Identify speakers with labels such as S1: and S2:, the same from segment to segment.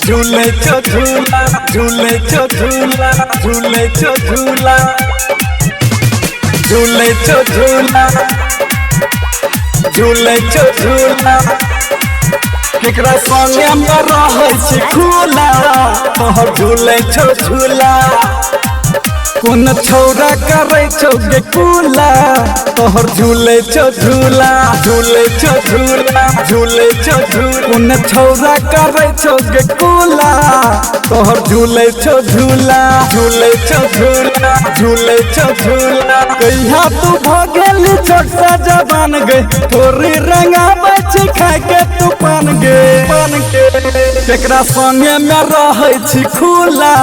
S1: झूले छो झूला झूले छो झूला झूले छो झूला झूले छो झूला झूले छो झूला केकरा संगे में रहै छी खुला तोहर झूले छो झूला कोन छौरा करे छौ गे कुला तोहर झूले छो झूला झूले छो झूला झूले छो झूला कोन छौरा करे छौ गे कुला तोहर झूले छो झूला झूले छो झूला झूले छो झूला कहिया तू भगेली छोटा जवान गे थोड़ी रंगाबै छी खाय के तू पान गे केकरा संगे में रहै छी खुला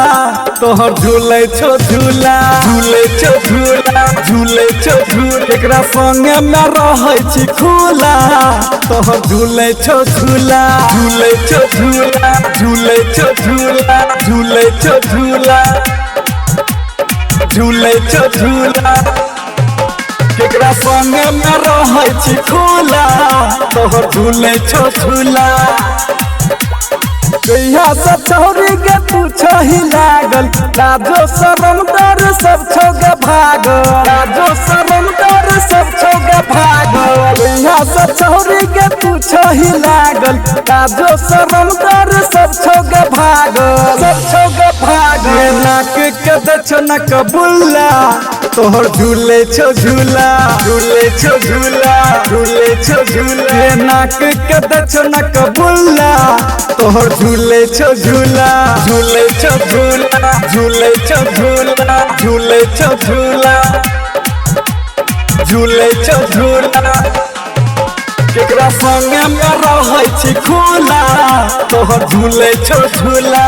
S1: तोहर झूले छो झूला झूले छो झूला झूले छो झूला केकरा संगे में रहै छी खुला तोहर झूले छो झूला झूले छो झूला झूले छो झूला झूले छो झूला झूले छो झूला केकरा संगे में रहै छी खुला तोहर झूले छो झूला कहिया से छौरी के पूछो ही लागल लाजो शरम डर सब छोगे भागल लाजो शरम डर सब छोगे भागल कहिया से छौरी के पूछो ही लागल लाजो शरम डर सब छोगे भागल सब छोगे भागल नाक के दछो न कबुल्ला तोहर झूले छो झूला झूले छो झूला झूले छो झूला नाक के दछो न कबुल्ला तोहर झूले छो झूला झूले छो झूला झूले छो झूला झूले छो झूला झूले छो झूला केकरा संगे में रहै छी खुला तोहर झूले छो झूला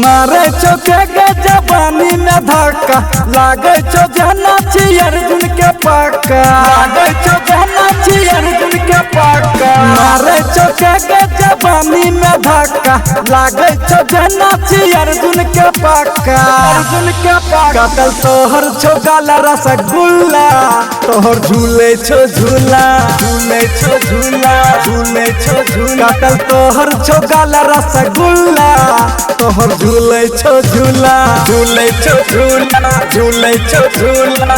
S1: मारे छो के जवानी में धक्का लागे छो जना छी अर्जुन के पक्का लागे छो जना छी अर्जुन के पक्का मारे छो के जवानी में धक्का लागे छो जना छी अर्जुन के पक्का अर्जुन के पक्का कल तोहर छो गाला रसगुल्ला तोहर झूले छो झूला झूले छो झूला झूले छो झूला कल तोहर छो गाला रसगुल्ला तोहर झूले छो झूला झूले छो झूला झूले छो झूला।